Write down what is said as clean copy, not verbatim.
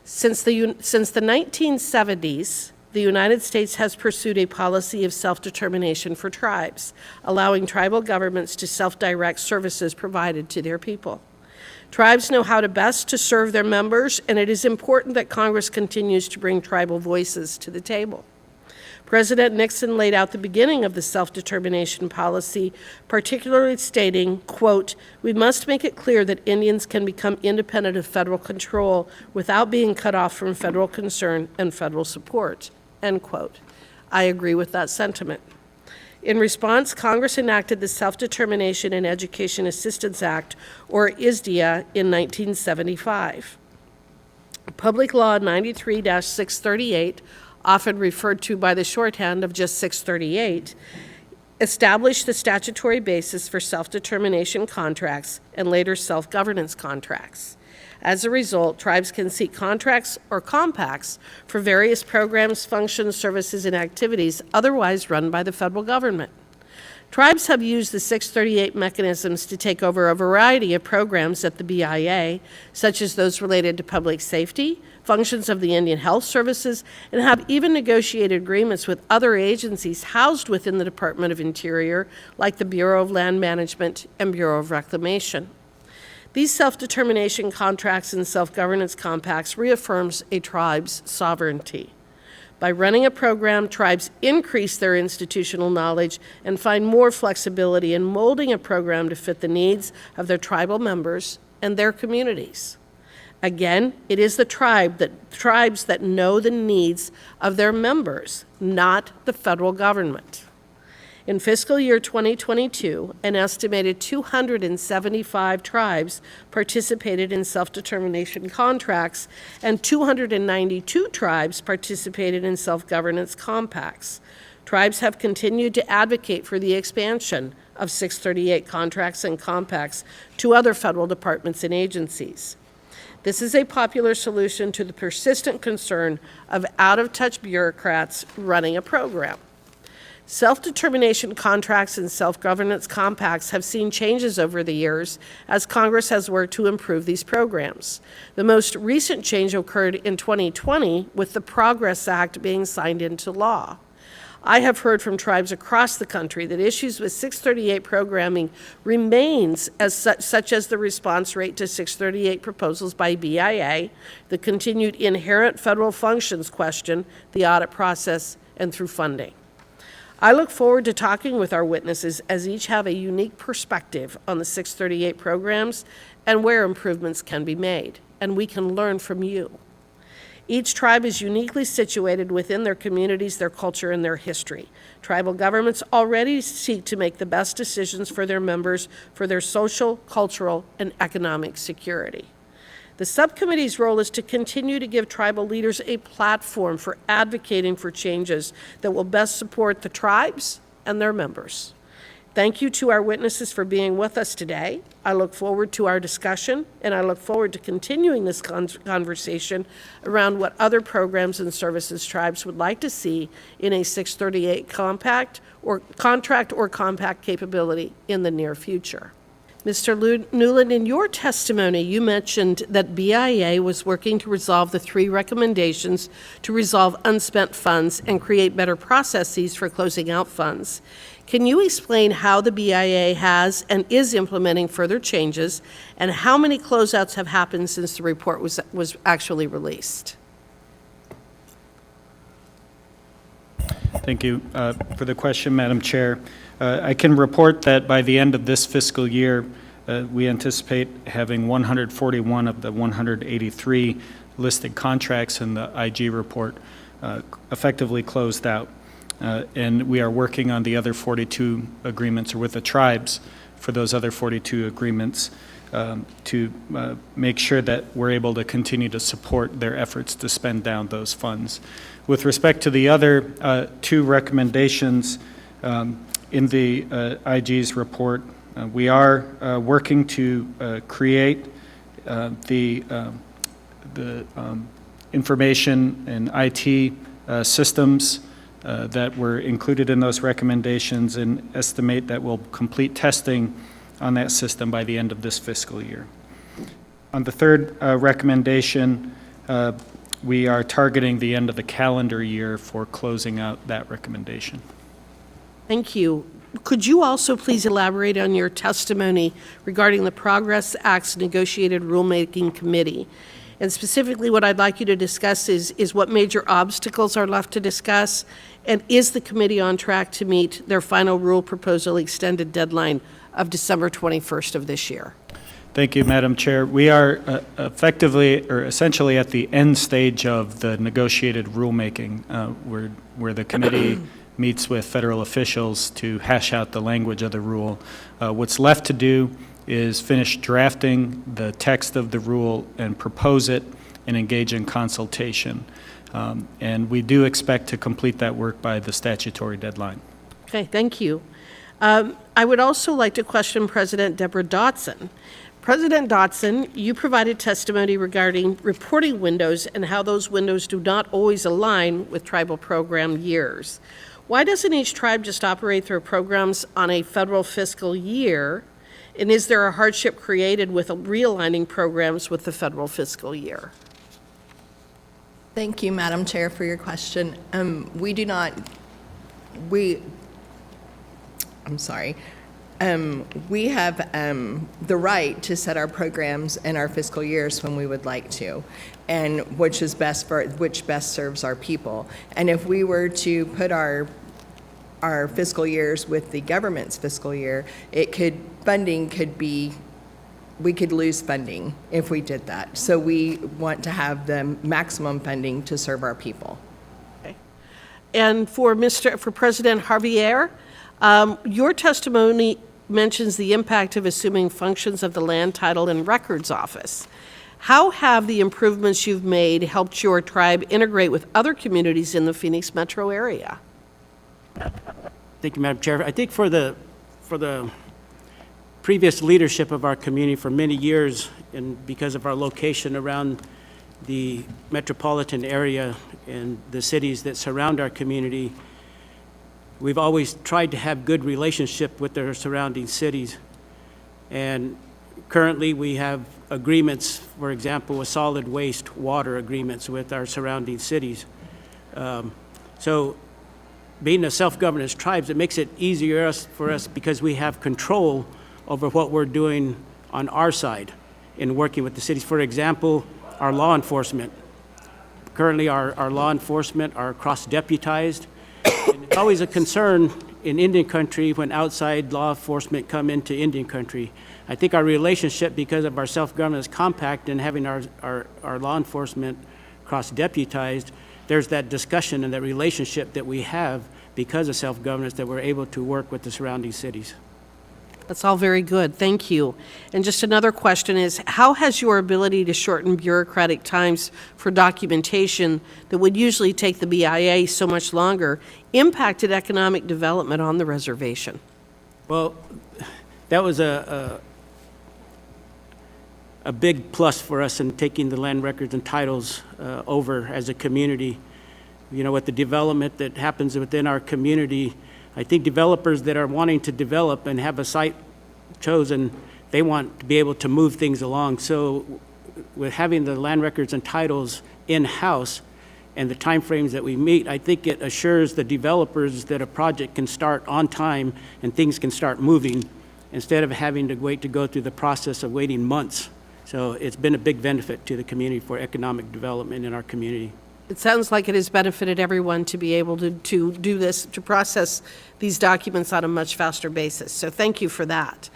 Since the 1970s, the United States has pursued a policy of self-determination for tribes, allowing tribal governments to self-direct services provided to their people. Tribes know how to best to serve their members, and it is important that Congress continues to bring tribal voices to the table. President Nixon laid out the beginning of the self-determination policy, particularly stating, quote, "We must make it clear that Indians can become independent of federal control without being cut off from federal concern and federal support," end quote. I agree with that sentiment. In response, Congress enacted the Self-Determination and Education Assistance Act, or ISDEA, in 1975. Public Law 93-638, often referred to by the shorthand of just 638, established the statutory basis for self-determination contracts and later self-governance contracts. As a result, tribes can seek contracts or compacts for various programs, functions, services, and activities otherwise run by the federal government. Tribes have used the 638 mechanisms to take over a variety of programs at the BIA, such as those related to public safety, functions of the Indian Health Services, and have even negotiated agreements with other agencies housed within the Department of Interior, like the Bureau of Land Management and Bureau of Reclamation. These self-determination contracts and self-governance compacts reaffirms a tribe's sovereignty. By running a program, tribes increase their institutional knowledge and find more flexibility in molding a program to fit the needs of their tribal members and their communities. Again, it is the tribes that know the needs of their members, not the federal government. In fiscal year 2022, an estimated 275 tribes participated in self-determination contracts, and 292 tribes participated in self-governance compacts. Tribes have continued to advocate for the expansion of 638 contracts and compacts to other federal departments and agencies. This is a popular solution to the persistent concern of out-of-touch bureaucrats running a program. Self-determination contracts and self-governance compacts have seen changes over the years as Congress has worked to improve these programs. The most recent change occurred in 2020 with the Progress Act being signed into law. I have heard from tribes across the country that issues with 638 programming remains as such as the response rate to 638 proposals by BIA, the continued inherent federal functions question, the audit process, and through funding. I look forward to talking with our witnesses as each have a unique perspective on the 638 programs and where improvements can be made, and we can learn from you. Each tribe is uniquely situated within their communities, their culture, and their history. Tribal governments already seek to make the best decisions for their members for their social, cultural, and economic security. The subcommittee's role is to continue to give tribal leaders a platform for advocating for changes that will best support the tribes and their members. Thank you to our witnesses for being with us today. I look forward to our discussion, and I look forward to continuing this conversation around what other programs and services tribes would like to see in a 638 contract or compact capability in the near future. Mr. Newland, in your testimony, you mentioned that BIA was working to resolve the 3 recommendations to resolve unspent funds and create better processes for closing out funds. Can you explain how the BIA has and is implementing further changes, and how many closeouts have happened since the report was actually released? Thank you for the question, Madam Chair. I can report that by the end of this fiscal year, we anticipate having 141 of the 183 listed contracts in the IG report effectively closed out. And we are working on the other 42 agreements, or with the tribes for those other 42 agreements, to make sure that we're able to continue to support their efforts to spend down those funds. With respect to the other 2 recommendations in the IG's report, we are working to create the information and IT systems that were included in those recommendations, and estimate that we'll complete testing on that system by the end of this fiscal year. On the third recommendation, we are targeting the end of the calendar year for closing out that recommendation. Thank you. Could you also please elaborate on your testimony regarding the Progress Act's Negotiated Rulemaking Committee? And specifically, what I'd like you to discuss is what major obstacles are left to discuss, and is the committee on track to meet their final rule proposal extended deadline of December 21st of this year? Thank you, Madam Chair. We are effectively, or essentially, at the end stage of the negotiated rulemaking, where the committee meets with federal officials to hash out the language of the rule. What's left to do is finish drafting the text of the rule and propose it and engage in consultation. And we do expect to complete that work by the statutory deadline. Okay, thank you. I would also like to question President Deborah Dotson. President Dotson, you provided testimony regarding reporting windows and how those windows do not always align with tribal program years. Why doesn't each tribe just operate their programs on a federal fiscal year? And is there a hardship created with realigning programs with the federal fiscal year? Thank you, Madam Chair, for your question. We have the right to set our programs and our fiscal years when we would like to, and which best serves our people. And if we were to put our fiscal years with the government's fiscal year, we could lose funding if we did that. So we want to have the maximum funding to serve our people. Okay. And for President Javier, your testimony mentions the impact of assuming functions of the Land Title and Records Office. How have the improvements you've made helped your tribe integrate with other communities in the Phoenix metro area? Thank you, Madam Chair. I think for the previous leadership of our community for many years, and because of our location around the metropolitan area and the cities that surround our community, we've always tried to have good relationship with their surrounding cities. And currently we have agreements, for example, with solid waste water agreements with our surrounding cities. So being a self-governance tribes, it makes it easier for us because we have control over what we're doing on our side in working with the cities. For example, our law enforcement. Currently our law enforcement are cross-deputized. And it's always a concern in Indian country when outside law enforcement come into Indian country. I think our relationship, because of our self-governance compact and having our law enforcement cross-deputized, there's that discussion and that relationship that we have because of self-governance that we're able to work with the surrounding cities. That's all very good. Thank you. And just another question is, how has your ability to shorten bureaucratic times for documentation that would usually take the BIA so much longer impacted economic development on the reservation? Well, that was a big plus for us in taking the land records and titles over as a community. You know, with the development that happens within our community, I think developers that are wanting to develop and have a site chosen, they want to be able to move things along. So with having the land records and titles in-house and the timeframes that we meet, I think it assures the developers that a project can start on time and things can start moving instead of having to wait to go through the process of waiting months. So it's been a big benefit to the community for economic development in our community. It sounds like it has benefited everyone to be able to do this, to process these documents on a much faster basis. So thank you for that.